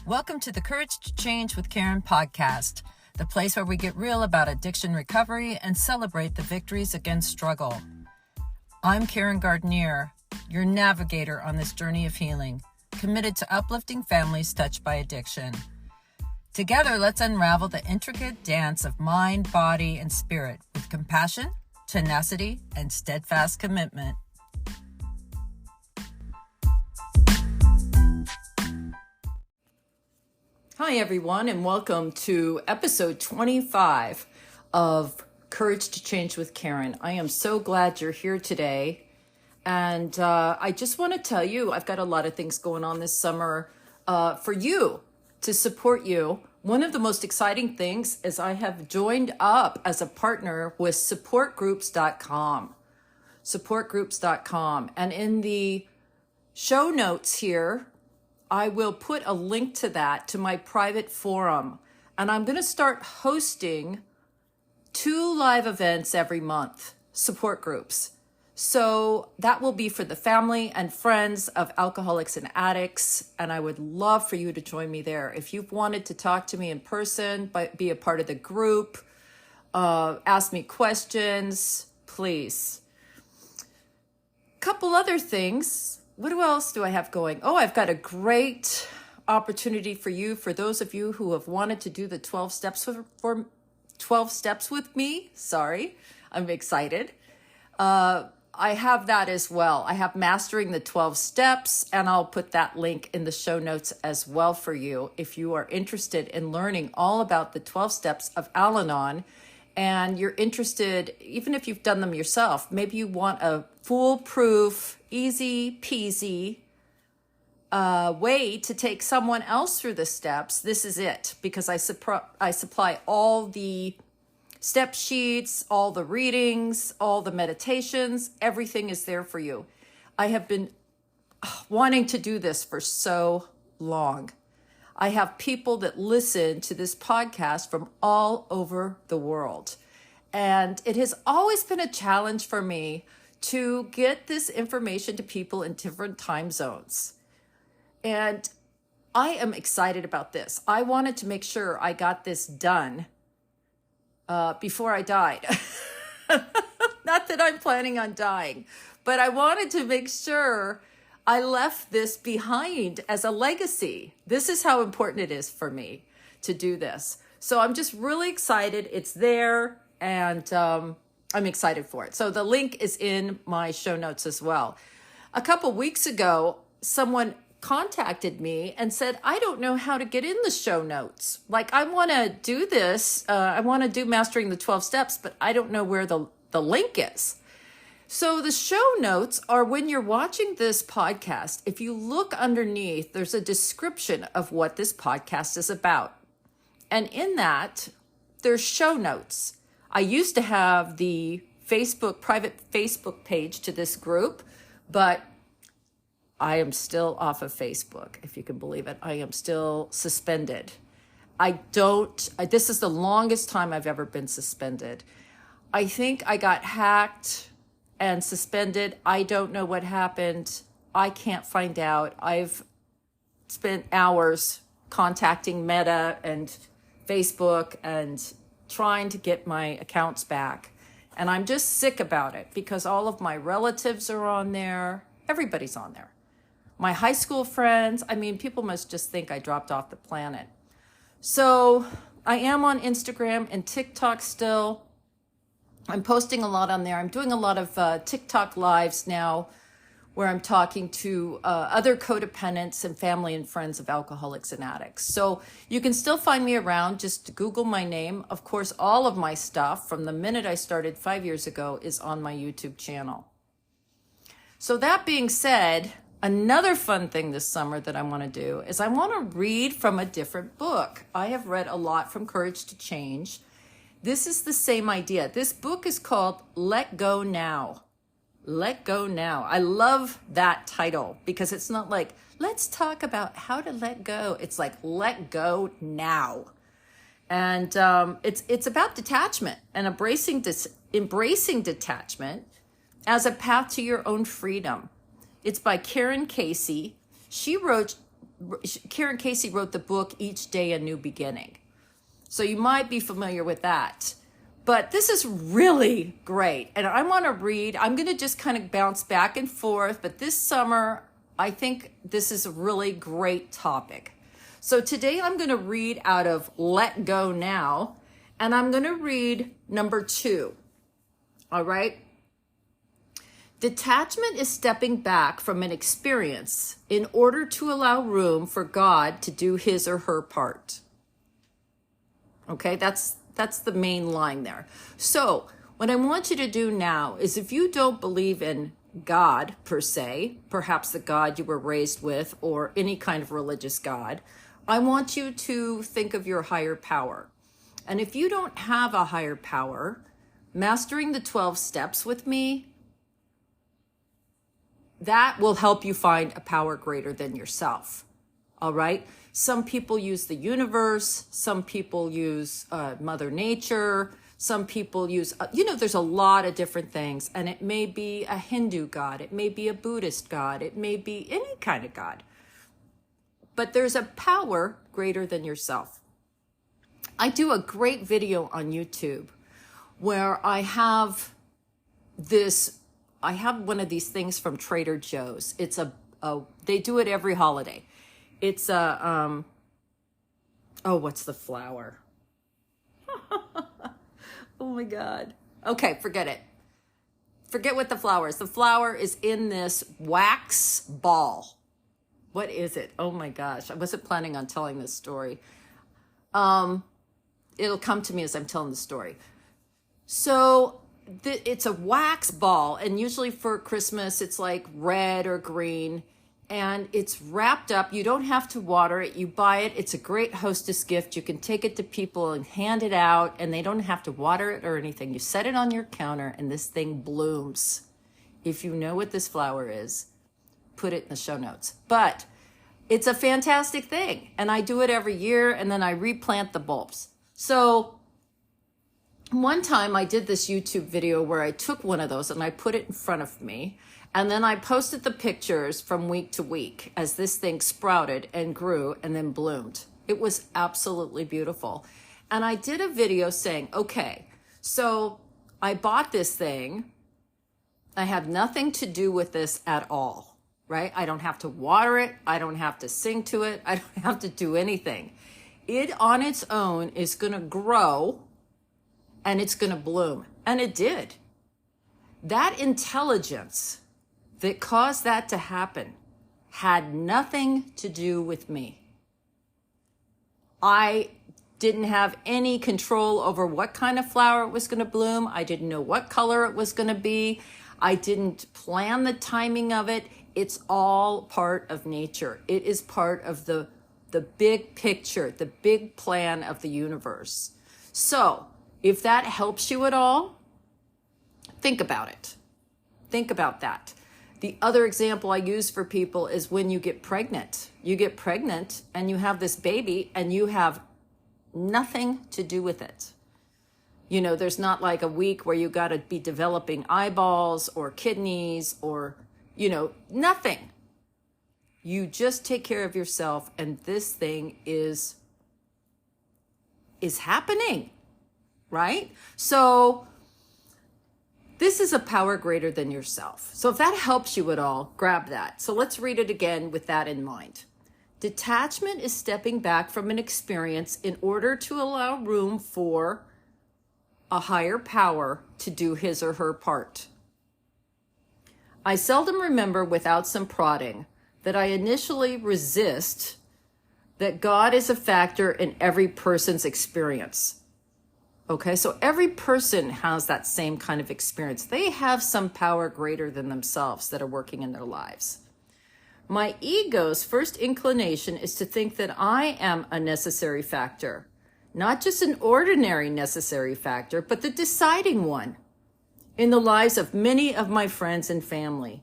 Welcome to the Courage to Change with Karen podcast, the place where we get real about addiction recovery and celebrate the victories against struggle. I'm Karen Gardenier, your navigator on this journey of healing, committed to uplifting families touched by addiction. Together, let's unravel the intricate dance of mind, body, and spirit with compassion, tenacity, and steadfast commitment. Hi, everyone, and welcome to episode 25 of Courage to Change with Karen. I am so glad you're here today. And I just want to tell you, I've got a lot of things going on this summer for you, to support you. One of the most exciting things is I have joined up as a partner with supportgroups.com. Supportgroups.com. And in the show notes here, I will put a link to that, to my private forum. And I'm going to start hosting 2 live events every month, support groups. So that will be for the family and friends of alcoholics and addicts. And I would love for you to join me there. If you've wanted to talk to me in person, be a part of the group, ask me questions, please. Couple other things. What else do I have going? Oh, I've got a great opportunity for you, for those of you who have wanted to do the 12 steps for 12 steps with me. Sorry, I'm excited. I have that as well. I have Mastering the 12 Steps, and I'll put that link in the show notes as well for you if you are interested in learning all about the 12 steps of Al-Anon. And you're interested, even if you've done them yourself, maybe you want a foolproof, easy peasy way to take someone else through the steps. This is it, because I supply all the step sheets, all the readings, all the meditations, everything is there for you. I have been wanting to do this for so long. I have people that listen to this podcast from all over the world. And it has always been a challenge for me to get this information to people in different time zones. And I am excited about this. I wanted to make sure I got this done before I died. Not that I'm planning on dying, but I wanted to make sure I left this behind as a legacy. This is how important it is for me to do this. So I'm just really excited. It's there, and I'm excited for it. So the link is in my show notes as well. A couple weeks ago, someone contacted me and said, I don't know how to get in the show notes. Like, I want to do this. I want to do Mastering the 12 Steps, but I don't know where the link is. So the show notes are when you're watching this podcast. If you look underneath, there's a description of what this podcast is about. And in that, there's show notes. I used to have the private Facebook page to this group, but I am still off of Facebook, if you can believe it. I am still suspended. This is the longest time I've ever been suspended. I think I got hacked and suspended. I don't know what happened. I can't find out. I've spent hours contacting Meta and Facebook and trying to get my accounts back. And I'm just sick about it because all of my relatives are on there. Everybody's on there. My high school friends. I mean, people must just think I dropped off the planet. So I am on Instagram and TikTok still. I'm posting a lot on there. I'm doing a lot of TikTok lives now where I'm talking to other codependents and family and friends of alcoholics and addicts. So you can still find me around. Just Google my name. Of course, all of my stuff from the minute I started 5 years ago is on my YouTube channel. So that being said, another fun thing this summer that I want to do is I want to read from a different book. I have read a lot from Courage to Change. This is the same idea. This book is called Let Go Now. Let Go Now. I love that title because it's not like, let's talk about how to let go. It's like, let go now. And it's about detachment and embracing detachment as a path to your own freedom. It's by Karen Casey. She wrote Karen Casey wrote the book, Each Day a New Beginning. So you might be familiar with that. But this is really great. And I want to read, I'm going to just kind of bounce back and forth. But this summer, I think this is a really great topic. So today I'm going to read out of Let Go Now. And I'm going to read number 2. All right? Detachment is stepping back from an experience in order to allow room for God to do his or her part. Okay, that's the main line there. So what I want you to do now is, if you don't believe in God per se, perhaps the God you were raised with or any kind of religious God, I want you to think of your higher power. And if you don't have a higher power, mastering the 12 steps with me, that will help you find a power greater than yourself. All right? Some people use the universe. Some people use Mother Nature. Some people use, there's a lot of different things. And it may be a Hindu God. It may be a Buddhist God. It may be any kind of God. But there's a power greater than yourself. I do a great video on YouTube where I have one of these things from Trader Joe's. It's they do it every holiday. It's what's the flower? Oh my God. Okay, forget it. Forget what the flower is. The flower is in this wax ball. What is it? Oh my gosh. I wasn't planning on telling this story. It'll come to me as I'm telling the story. So it's a wax ball, and usually for Christmas, it's like red or green. And it's wrapped up. You don't have to water it. You buy it. It's a great hostess gift. You can take it to people and hand it out, and they don't have to water it or anything. You set it on your counter, and this thing blooms. If you know what this flower is, put it in the show notes. But it's a fantastic thing, and I do it every year, and then I replant the bulbs. So one time I did this YouTube video where I took one of those and I put it in front of me. And then I posted the pictures from week to week as this thing sprouted and grew and then bloomed. It was absolutely beautiful. And I did a video saying, okay, so I bought this thing. I have nothing to do with this at all, right? I don't have to water it. I don't have to sing to it. I don't have to do anything. It on its own is going to grow and it's going to bloom. And it did. That intelligence that caused that to happen had nothing to do with me. I didn't have any control over what kind of flower it was going to bloom. I didn't know what color it was going to be. I didn't plan the timing of it. It's all part of nature. It is part of the big picture, the big plan of the universe. So if that helps you at all, think about it. Think about that. The other example I use for people is when you get pregnant. You get pregnant and you have this baby and you have nothing to do with it. You know, there's not like a week where you got to be developing eyeballs or kidneys or, nothing. You just take care of yourself and this thing is happening, right? So this is a power greater than yourself. So if that helps you at all, grab that. So let's read it again with that in mind. Detachment is stepping back from an experience in order to allow room for a higher power to do his or her part. I seldom remember without some prodding that I initially resist that God is a factor in every person's experience. Okay, so every person has that same kind of experience. They have some power greater than themselves that are working in their lives. My ego's first inclination is to think that I am a necessary factor, not just an ordinary necessary factor, but the deciding one in the lives of many of my friends and family.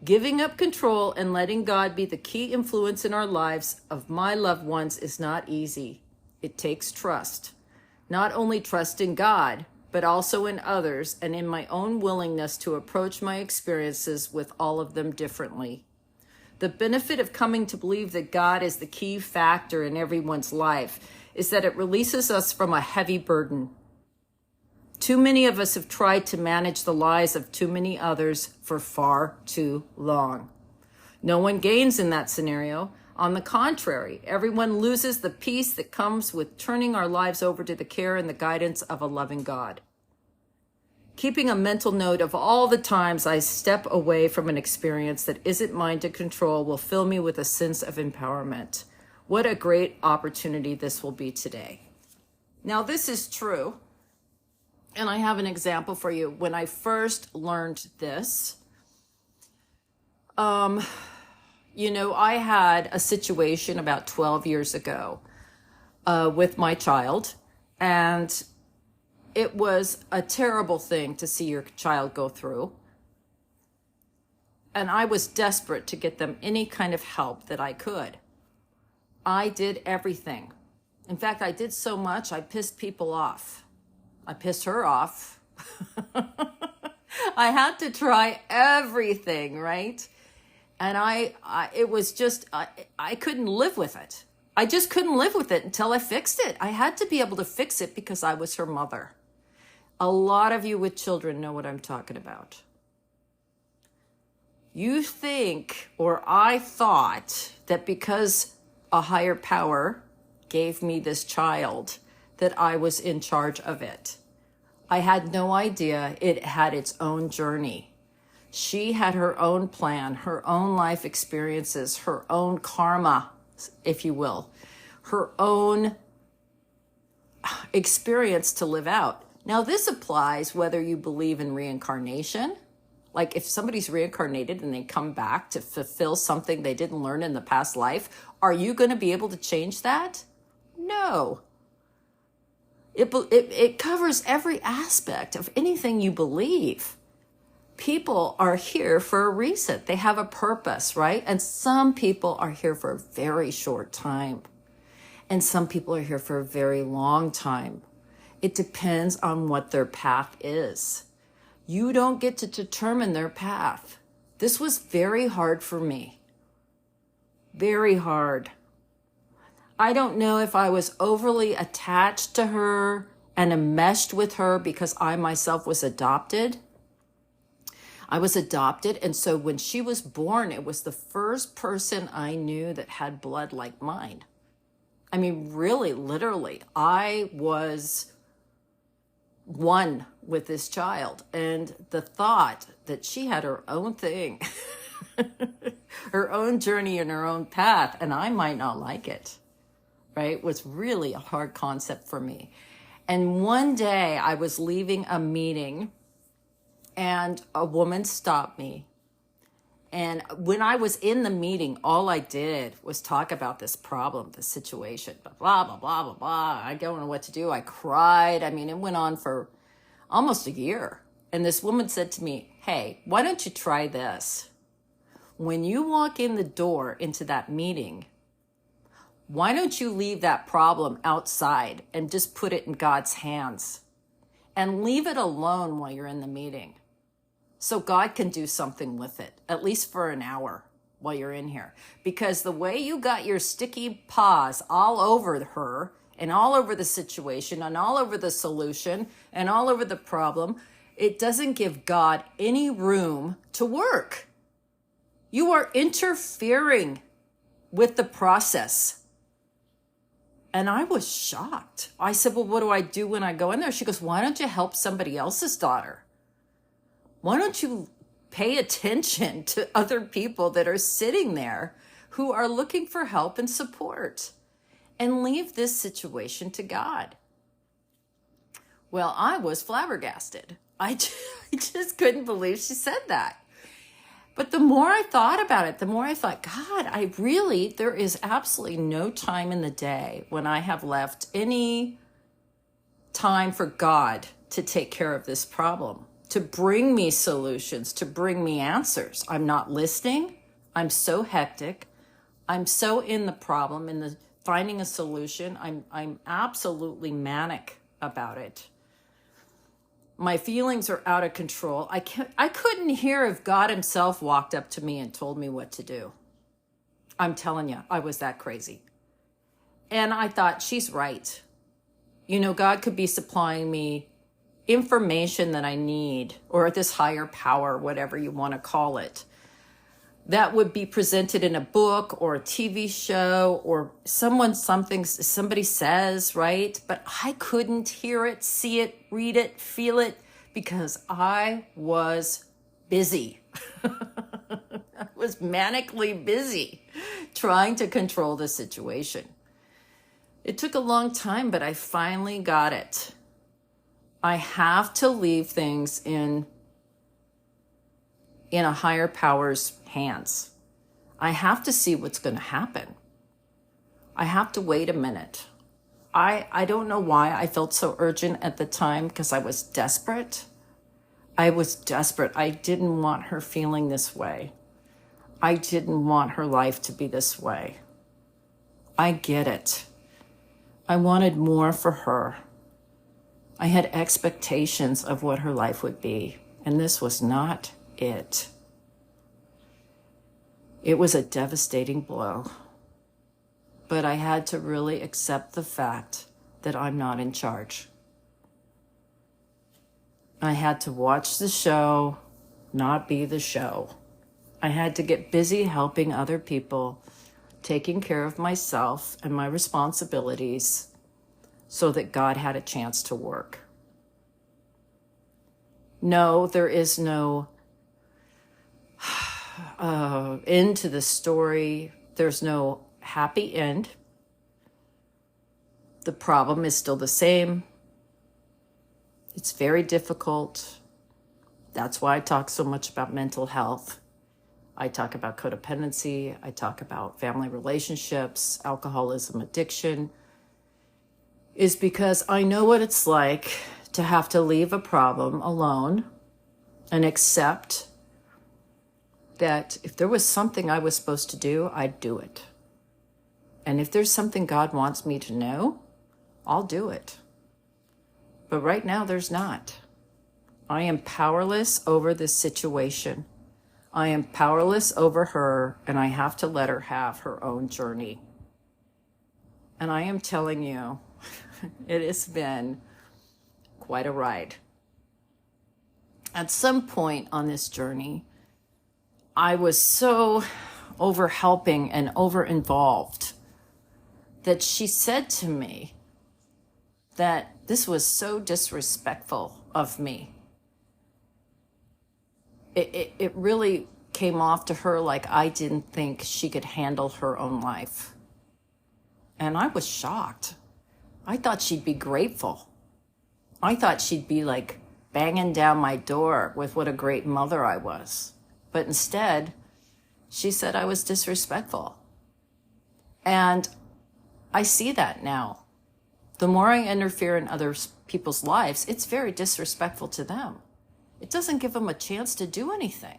Giving up control and letting God be the key influence in our lives of my loved ones is not easy. It takes trust. Not only trust in God, but also in others and in my own willingness to approach my experiences with all of them differently. The benefit of coming to believe that God is the key factor in everyone's life is that it releases us from a heavy burden. Too many of us have tried to manage the lives of too many others for far too long. No one gains in that scenario. On the contrary, everyone loses the peace that comes with turning our lives over to the care and the guidance of a loving God. Keeping a mental note of all the times I step away from an experience that isn't mine to control will fill me with a sense of empowerment. What a great opportunity this will be today. Now, this is true. And I have an example for you. When I first learned this, I had a situation about 12 years ago with my child, and it was a terrible thing to see your child go through. And I was desperate to get them any kind of help that I could. I did everything. In fact, I did so much, I pissed people off. I pissed her off. I had to try everything, right? And I couldn't live with it. I just couldn't live with it until I fixed it. I had to be able to fix it because I was her mother. A lot of you with children know what I'm talking about. You think, or I thought, that because a higher power gave me this child, that I was in charge of it. I had no idea it had its own journey. She had her own plan, her own life experiences, her own karma, if you will, her own experience to live out. Now, this applies whether you believe in reincarnation. Like if somebody's reincarnated and they come back to fulfill something they didn't learn in the past life, are you going to be able to change that? No. It covers every aspect of anything you believe. People are here for a reason. They have a purpose, right? And some people are here for a very short time. And some people are here for a very long time. It depends on what their path is. You don't get to determine their path. This was very hard for me. Very hard. I don't know if I was overly attached to her and enmeshed with her because I myself was adopted. I was adopted, and so when she was born, it was the first person I knew that had blood like mine. I mean, really, literally, I was one with this child. And the thought that she had her own thing, her own journey and her own path, and I might not like it, right, was really a hard concept for me. And one day I was leaving a meeting and a woman stopped me. And when I was in the meeting, all I did was talk about this problem, this situation, blah, blah, blah, blah, blah. I don't know what to do. I cried. I mean, it went on for almost a year. And this woman said to me, hey, why don't you try this? When you walk in the door into that meeting, why don't you leave that problem outside and just put it in God's hands and leave it alone while you're in the meeting so God can do something with it, at least for an hour while you're in here. Because the way you got your sticky paws all over her and all over the situation and all over the solution and all over the problem, it doesn't give God any room to work. You are interfering with the process. And I was shocked. I said, well, what do I do when I go in there? She goes, why don't you help somebody else's daughter? Why don't you pay attention to other people that are sitting there who are looking for help and support and leave this situation to God? Well, I was flabbergasted. I just couldn't believe she said that. But the more I thought about it, the more I thought, God, there is absolutely no time in the day when I have left any time for God to take care of this problem, to bring me solutions, to bring me answers. I'm not listening. I'm so hectic. I'm so in the problem, in the finding a solution. I'm absolutely manic about it. My feelings are out of control. I couldn't hear if God himself walked up to me and told me what to do. I'm telling you, I was that crazy. And I thought, she's right. You know, God could be supplying me information that I need, or this higher power, whatever you want to call it, that would be presented in a book or a TV show or somebody says, right? But I couldn't hear it, see it, read it, feel it, because I was busy. I was manically busy trying to control the situation. It took a long time, but I finally got it. I have to leave things in a higher power's hands. I have to see what's going to happen. I have to wait a minute. I don't know why I felt so urgent at the time, because I was desperate. I was desperate. I didn't want her feeling this way. I didn't want her life to be this way. I get it. I wanted more for her. I had expectations of what her life would be, and this was not it. It was a devastating blow, but I had to really accept the fact that I'm not in charge. I had to watch the show, not be the show. I had to get busy helping other people, taking care of myself and my responsibilities, so that God had a chance to work. No, there is no end to the story. There's no happy end. The problem is still the same. It's very difficult. That's why I talk so much about mental health. I talk about codependency. I talk about family relationships, alcoholism, addiction, is because I know what it's like to have to leave a problem alone and accept that if there was something I was supposed to do, I'd do it. And if there's something God wants me to know, I'll do it. But right now, there's not. I am powerless over this situation. I am powerless over her, and I have to let her have her own journey. And I am telling you, it has been quite a ride. At some point on this journey, I was so over helping and over involved that she said to me that this was so disrespectful of me. It really came off to her like I didn't think she could handle her own life. And I was shocked. I thought she'd be grateful. I thought she'd be like banging down my door with what a great mother I was. But instead, she said I was disrespectful. And I see that now. The more I interfere in other people's lives, it's very disrespectful to them. It doesn't give them a chance to do anything.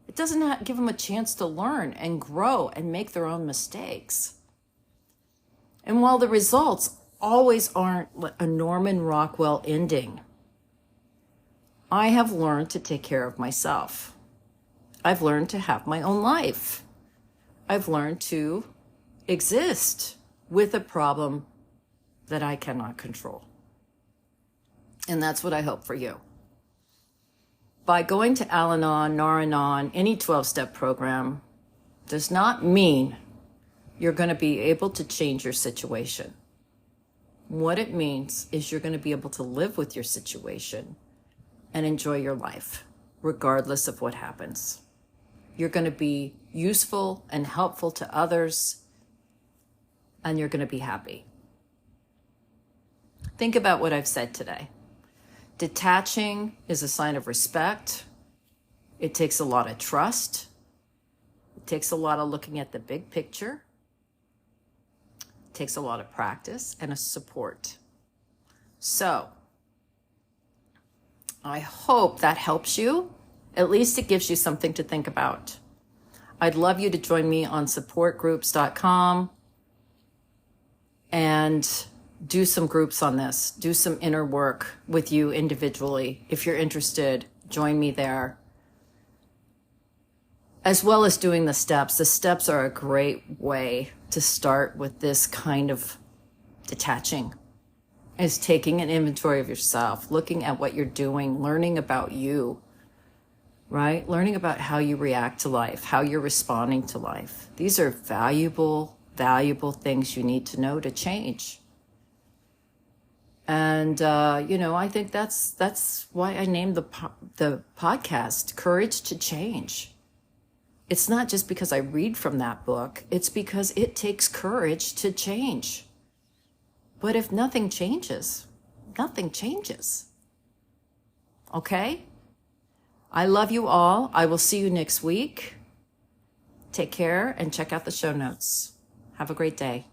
It doesn't give them a chance to learn and grow and make their own mistakes. And while the results always aren't a Norman Rockwell ending, I have learned to take care of myself. I've learned to have my own life. I've learned to exist with a problem that I cannot control. And that's what I hope for you. By going to Al-Anon, Nar-Anon, any 12-step program does not mean you're going to be able to change your situation. What it means is you're going to be able to live with your situation and enjoy your life, regardless of what happens. You're going to be useful and helpful to others, and you're going to be happy. Think about what I've said today. Detaching is a sign of respect. It takes a lot of trust. It takes a lot of looking at the big picture. It takes a lot of practice and a support. So, I hope that helps you. At least it gives you something to think about. I'd love you to join me on supportgroups.com and do some groups on this. Do some inner work with you individually. If you're interested, join me there. as well as doing the steps. The steps are a great way to start with this kind of detaching, is taking an inventory of yourself, looking at what you're doing, learning about you, right? Learning about how you react to life, how you're responding to life. These are valuable, valuable things you need to know to change. And, I think that's why I named the podcast Courage to Change. It's not just because I read from that book. It's because it takes courage to change. But if nothing changes, nothing changes. Okay? I love you all. I will see you next week. Take care and check out the show notes. Have a great day.